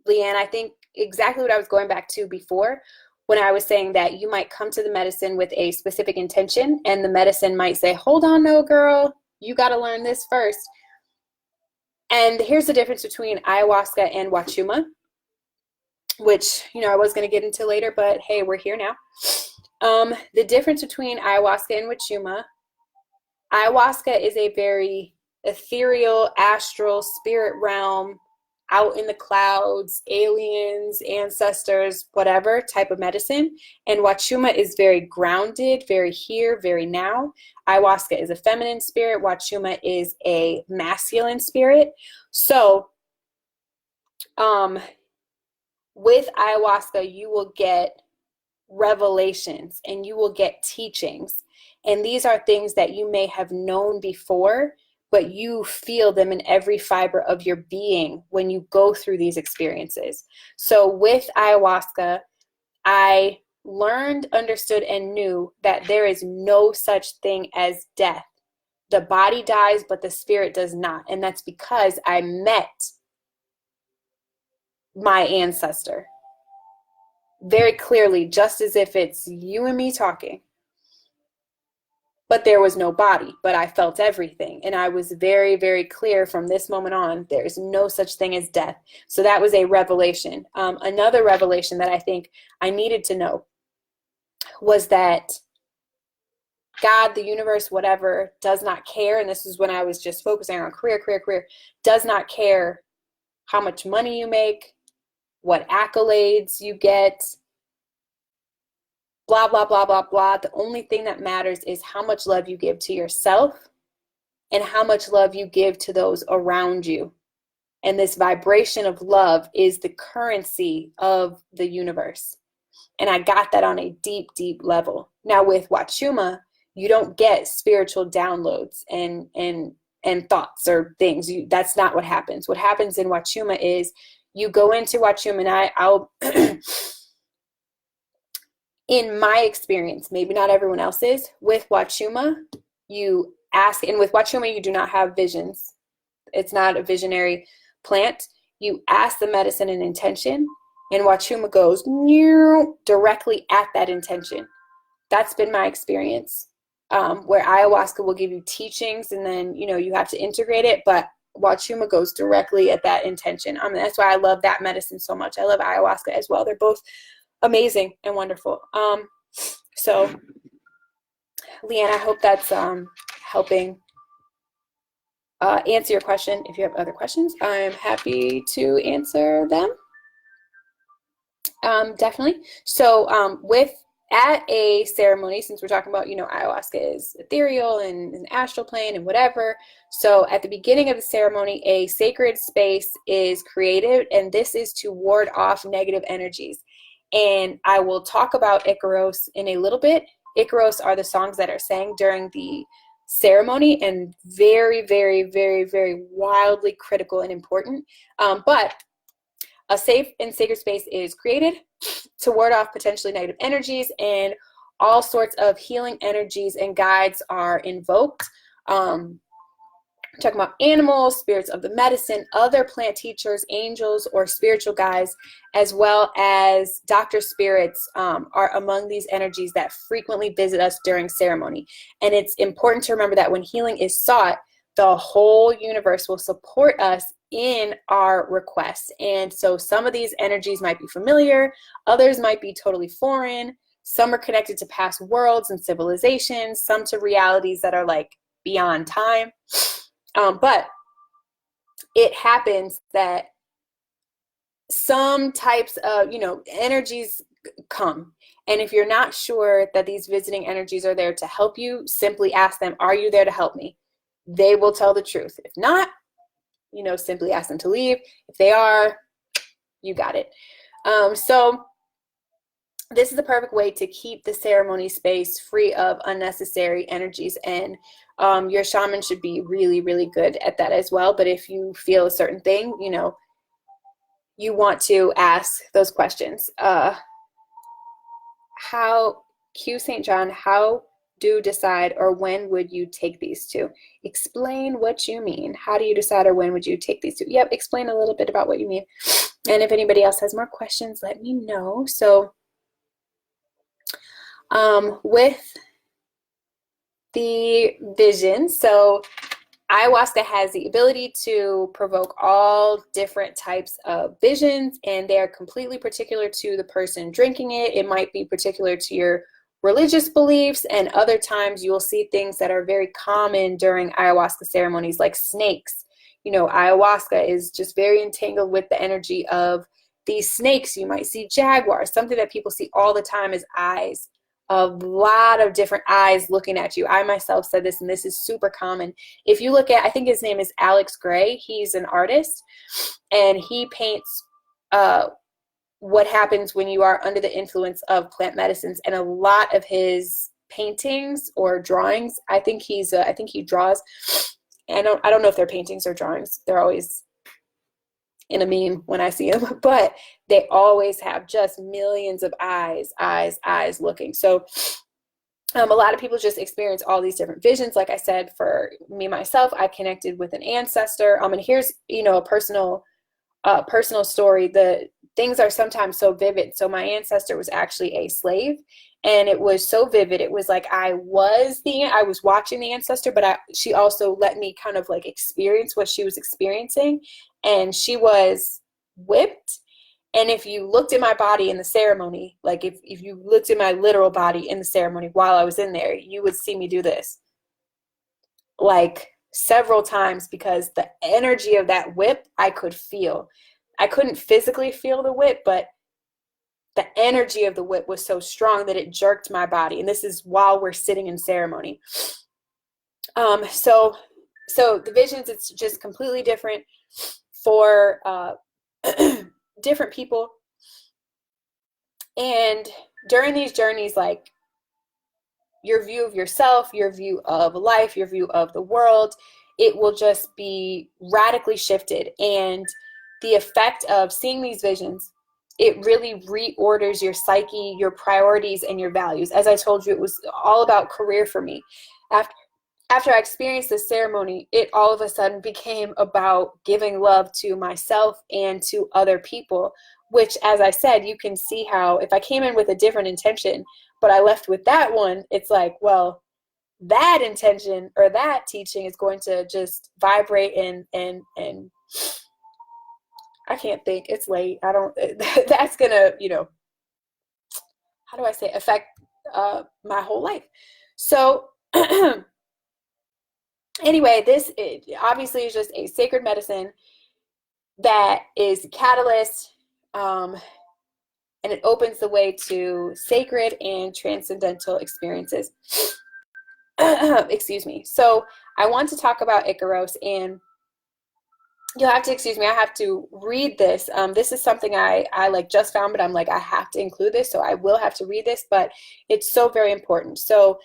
Leanne, I think exactly what I was going back to before, when I was saying that you might come to the medicine with a specific intention, and the medicine might say, hold on, no, girl, you got to learn this first. And here's the difference between ayahuasca and Huachuma, which, I was going to get into later, but hey, we're here now. The difference between ayahuasca and Huachuma, ayahuasca is a very ethereal, astral, spirit realm, out in the clouds, aliens, ancestors, whatever type of medicine. And Huachuma is very grounded, very here, very now. Ayahuasca is a feminine spirit. Huachuma is a masculine spirit. So with ayahuasca, you will get revelations and you will get teachings. And these are things that you may have known before, but you feel them in every fiber of your being when you go through these experiences. So with ayahuasca, I learned, understood, and knew that there is no such thing as death. The body dies, but the spirit does not. And that's because I met my ancestor very clearly, just as if it's you and me talking. But there was no body, but I felt everything. And I was very, very clear from this moment on, there's no such thing as death. So that was a revelation. Another revelation that I think I needed to know was that God, the universe, whatever, does not care. And this is when I was just focusing on career, does not care how much money you make, what accolades you get, blah, blah, blah, blah, blah. The only thing that matters is how much love you give to yourself and how much love you give to those around you. And this vibration of love is the currency of the universe. And I got that on a deep, deep level. Now with Huachuma, you don't get spiritual downloads and thoughts or things. That's not what happens. What happens in Huachuma is you go into Huachuma, and I'll in my experience, maybe not everyone else's, with Huachuma, you ask, and with Huachuma, you do not have visions. It's not a visionary plant. You ask the medicine an intention, and Huachuma goes directly at that intention. That's been my experience, where ayahuasca will give you teachings, and then, you have to integrate it, but Huachuma goes directly at that intention. That's why I love that medicine so much. I love ayahuasca as well. They're both amazing and wonderful. So Leanne, I hope that's helping answer your question. If you have other questions, I'm happy to answer them. Definitely. So at a ceremony, since we're talking about, ayahuasca is ethereal and an astral plane and whatever. So at the beginning of the ceremony, a sacred space is created, and this is to ward off negative energies. And I will talk about Icaros in a little bit. Icaros are the songs that are sang during the ceremony, and very, very, very, very wildly critical and important. But a safe and sacred space is created to ward off potentially negative energies, and all sorts of healing energies and guides are invoked. Talking about animals, spirits of the medicine, other plant teachers, angels, or spiritual guides, as well as doctor spirits are among these energies that frequently visit us during ceremony. And it's important to remember that when healing is sought, the whole universe will support us in our requests. And so some of these energies might be familiar, others might be totally foreign, some are connected to past worlds and civilizations, some to realities that are like beyond time. But it happens that some types of, energies come. And if you're not sure that these visiting energies are there to help you, simply ask them, are you there to help me? they will tell the truth. If not, simply ask them to leave. If they are, you got it. So this is the perfect way to keep the ceremony space free of unnecessary energies, and your shaman should be really, really good at that as well. But if you feel a certain thing, you want to ask those questions. Q St. John, how do decide, or when would you take these two? Explain what you mean. How do you decide, or when would you take these two? Yep, explain a little bit about what you mean. And if anybody else has more questions, let me know. So with the vision, so ayahuasca has the ability to provoke all different types of visions, and they're completely particular to the person drinking it. It might be particular to your religious beliefs, and other times you'll see things that are very common during ayahuasca ceremonies, like snakes. Ayahuasca is just very entangled with the energy of these snakes. You might see jaguars. Something that people see all the time is eyes. A lot of different eyes looking at you. I myself said this, and this is super common. If you look at, I think his name is Alex Gray. He's an artist, and he paints what happens when you are under the influence of plant medicines. And a lot of his paintings or drawings, I think he draws. And I don't know if they're paintings or drawings. They're always in a meme when I see them, but they always have just millions of eyes looking. So a lot of people just experience all these different visions. Like I said, for me, myself, I connected with an ancestor. And here's, a personal story. The things are sometimes so vivid. So my ancestor was actually a slave, and it was so vivid. It was like I was watching the ancestor, but she also let me kind of like experience what she was experiencing. And she was whipped. And if you looked at my body in the ceremony, like if you looked at my literal body in the ceremony while I was in there, you would see me do this like several times, because the energy of that whip I could feel. I couldn't physically feel the whip, but the energy of the whip was so strong that it jerked my body. And this is while we're sitting in ceremony. So the visions, it's just completely different for different people. And during these journeys, like your view of yourself, your view of life, your view of the world, it will just be radically shifted. And the effect of seeing these visions, it really reorders your psyche, your priorities, and your values. As I told you, it was all about career for me. After I experienced this ceremony, it all of a sudden became about giving love to myself and to other people, which, as I said, you can see how if I came in with a different intention, but I left with that one, it's like, well, that intention or that teaching is going to just vibrate and I can't think, it's late. That's gonna, how do I say, affect my whole life. So anyway, this obviously is just a sacred medicine that is a catalyst, and it opens the way to sacred and transcendental experiences. Excuse me. So I want to talk about Icaros, and you'll have to excuse me. I have to read this. This is something I like just found, but I'm like, I have to include this, so I will have to read this, but it's so very important. So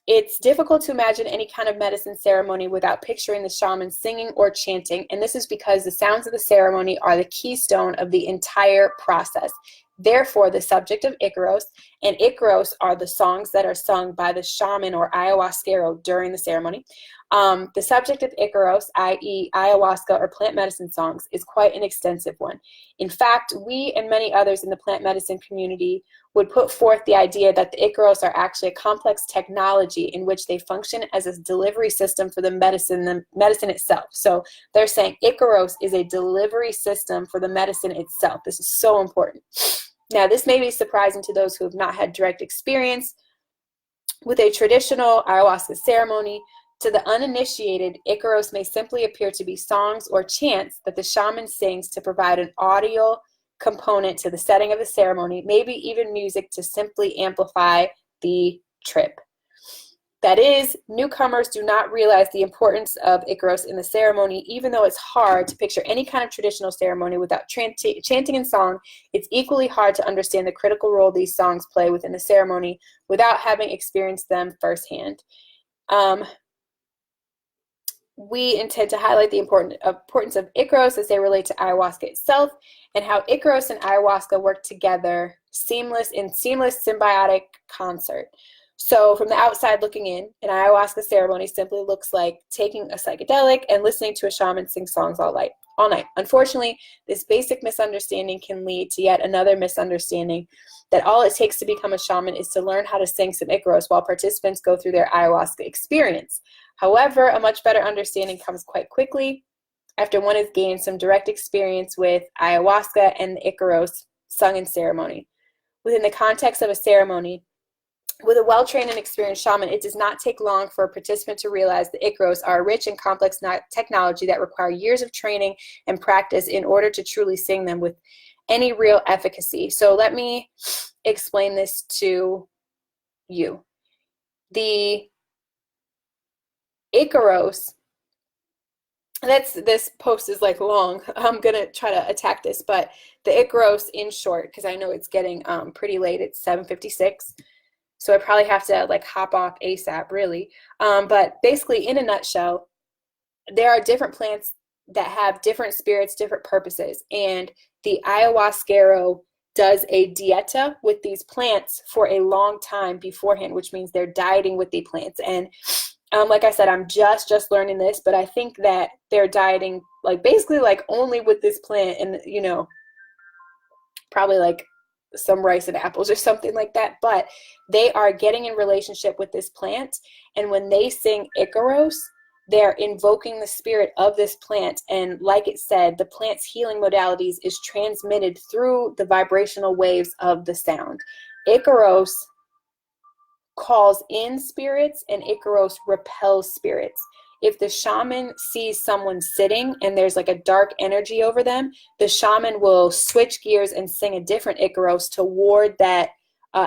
it's difficult to imagine any kind of medicine ceremony without picturing the shaman singing or chanting, and this is because the sounds of the ceremony are the keystone of the entire process. Therefore, the subject of Icaros and Icaros are the songs that are sung by the shaman or ayahuasquero during the ceremony. The subject of Icaros, i.e. ayahuasca or plant medicine songs, is quite an extensive one. In fact, we and many others in the plant medicine community would put forth the idea that the Icaros are actually a complex technology in which they function as a delivery system for the medicine itself. So they're saying Icaros is a delivery system for the medicine itself. This is so important. Now, this may be surprising to those who have not had direct experience with a traditional ayahuasca ceremony. To the uninitiated, Icaros may simply appear to be songs or chants that the shaman sings to provide an audio component to the setting of the ceremony, maybe even music to simply amplify the trip. That is, newcomers do not realize the importance of Icaros in the ceremony. Even though it's hard to picture any kind of traditional ceremony without chanting and song, it's equally hard to understand the critical role these songs play within the ceremony without having experienced them firsthand. We intend to highlight the importance of Icaros as they relate to ayahuasca itself, and how Icaros and ayahuasca work together seamless symbiotic concert. So from the outside looking in, an ayahuasca ceremony simply looks like taking a psychedelic and listening to a shaman sing songs all night. Unfortunately, this basic misunderstanding can lead to yet another misunderstanding that all it takes to become a shaman is to learn how to sing some Icaros while participants go through their ayahuasca experience. However, a much better understanding comes quite quickly after one has gained some direct experience with ayahuasca and the Icaros sung in ceremony. Within the context of a ceremony, with a well-trained and experienced shaman, it does not take long for a participant to realize the Icaros are a rich and complex technology that require years of training and practice in order to truly sing them with any real efficacy. So let me explain this to you. The Icaros, this post is like long. I'm going to try to attack this, but the Icaros, in short, because I know it's getting pretty late, it's 7:56. So I probably have to like hop off ASAP, really. But basically, in a nutshell, there are different plants that have different spirits, different purposes. And the ayahuasquero does a dieta with these plants for a long time beforehand, which means they're dieting with the plants. And like I said, I'm just learning this, but I think that they're dieting like basically like only with this plant and, you know, probably like some rice and apples or something like that, but they are getting in relationship with this plant. And when they sing Icaros, they're invoking the spirit of this plant. And like it said, the plant's healing modalities is transmitted through the vibrational waves of the sound. Icaros calls in spirits and Icaros repels spirits. If the shaman sees someone sitting and there's like a dark energy over them, the shaman will switch gears and sing a different Icaros to ward that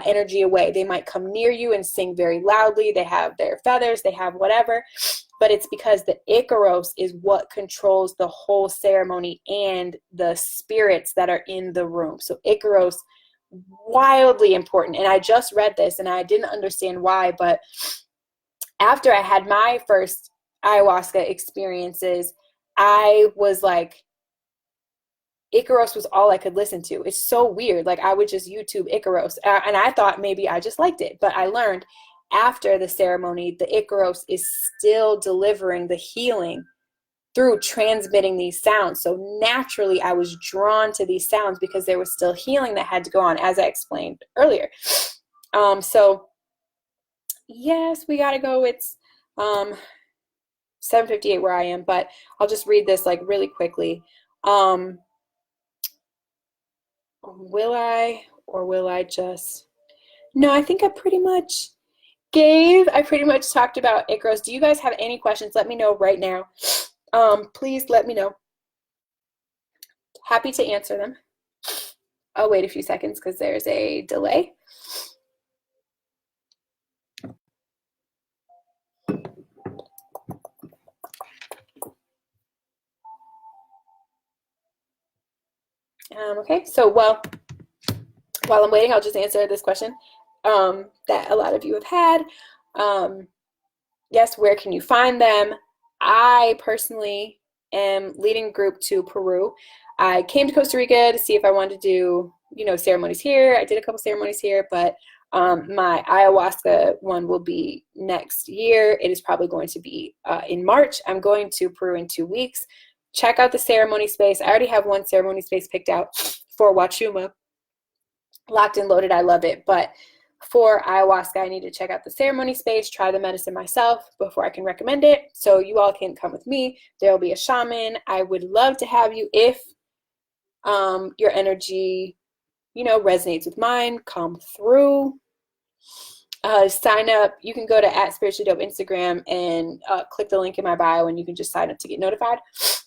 energy away. They might come near you and sing very loudly. They have their feathers, they have whatever, but it's because the Icaros is what controls the whole ceremony and the spirits that are in the room. So Icaros, wildly important. And I just read this and I didn't understand why, but after I had my first ayahuasca experiences, I was like, Icaros was all I could listen to. It's so weird. Like I would just YouTube Icaros and I thought maybe I just liked it, but I learned after the ceremony, the Icaros is still delivering the healing through transmitting these sounds. So naturally I was drawn to these sounds because there was still healing that had to go on, as I explained earlier. So yes, we gotta go. It's 7:58 where I am, but I'll just read this like really quickly. Will I just, no, I think I pretty much talked about Icaros. Do you guys have any questions? Let me know right now. Please let me know. Happy to answer them. I'll wait a few seconds because there's a delay. Okay, so while I'm waiting, I'll just answer this question that a lot of you have had. Yes, where can you find them? I personally am leading a group to Peru. I came to Costa Rica to see if I wanted to do, ceremonies here. I did a couple ceremonies here, but my ayahuasca one will be next year. It is probably going to be in March. I'm going to Peru in 2 weeks. Check out the ceremony space. I already have one ceremony space picked out for Huachuma. Locked and loaded. I love it. But for ayahuasca, I need to check out the ceremony space, try the medicine myself before I can recommend it. So you all can come with me. There will be a shaman. I would love to have you if your energy, resonates with mine. Come through. Sign up. You can go to @spirituallydope Instagram and click the link in my bio, and you can just sign up to get notified.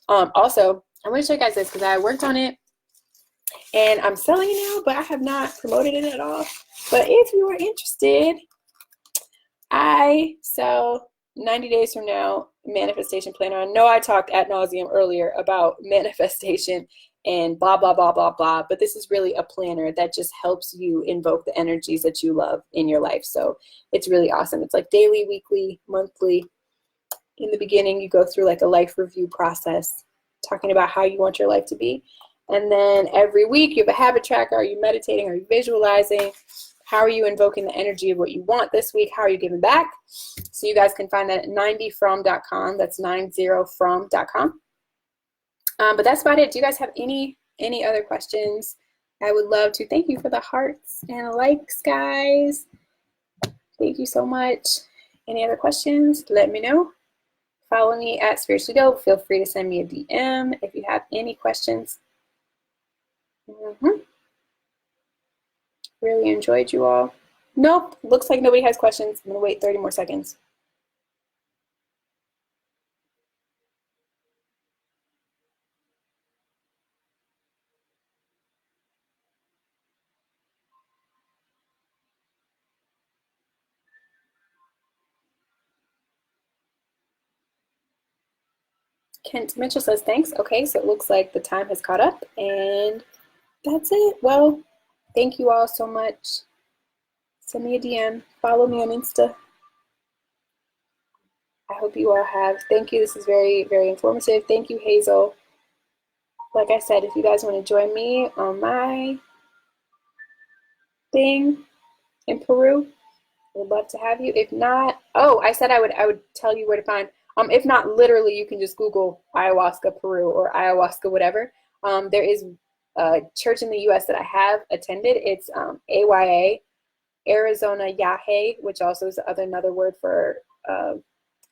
Also, I want to show you guys this because I worked on it and I'm selling it now, but I have not promoted it at all. But if you are interested, So 90 days from now, manifestation planner. I know I talked ad nauseum earlier about manifestation and blah, blah, blah, blah, blah, but this is really a planner that just helps you invoke the energies that you love in your life. So it's really awesome. It's like daily, weekly, monthly. In the beginning, you go through like a life review process, talking about how you want your life to be. And then every week you have a habit tracker. Are you meditating? Are you visualizing? How are you invoking the energy of what you want this week? How are you giving back? So you guys can find that at 90from.com. That's 90from.com. But that's about it. Do you guys have any other questions? I would love to. Thank you for the hearts and likes, guys. Thank you so much. Any other questions? Let me know. Follow me at Spiritually Dope. Feel free to send me a DM if you have any questions. Really enjoyed you all. Nope, looks like nobody has questions. I'm gonna wait 30 more seconds. Kent Mitchell says thanks. Okay, so it looks like the time has caught up, and that's it. Well, thank you all so much. Send me a DM. Follow me on Insta. I hope you all have. Thank you. This is very, very informative. Thank you, Hazel. Like I said, if you guys want to join me on my thing in Peru, I would love to have you. If not, oh, I said I would tell you where to find. If not, literally, you can just Google ayahuasca Peru or ayahuasca whatever. There is a church in the U.S. that I have attended. It's AYA, Arizona Yahe, which also is another word for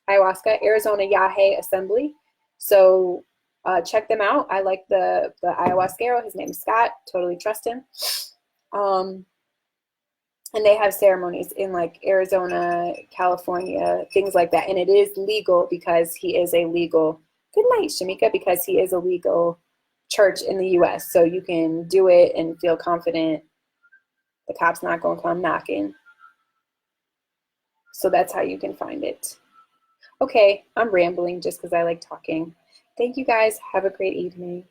ayahuasca, Arizona Yahe Assembly. So check them out. I like the ayahuasquero. His name is Scott. Totally trust him. And they have ceremonies in like Arizona, California, things like that. And it is legal because he is a legal, good night, Shamika, because he is a legal church in the US. So you can do it and feel confident. The cop's not going to come knocking. So that's how you can find it. Okay, I'm rambling just because I like talking. Thank you guys. Have a great evening.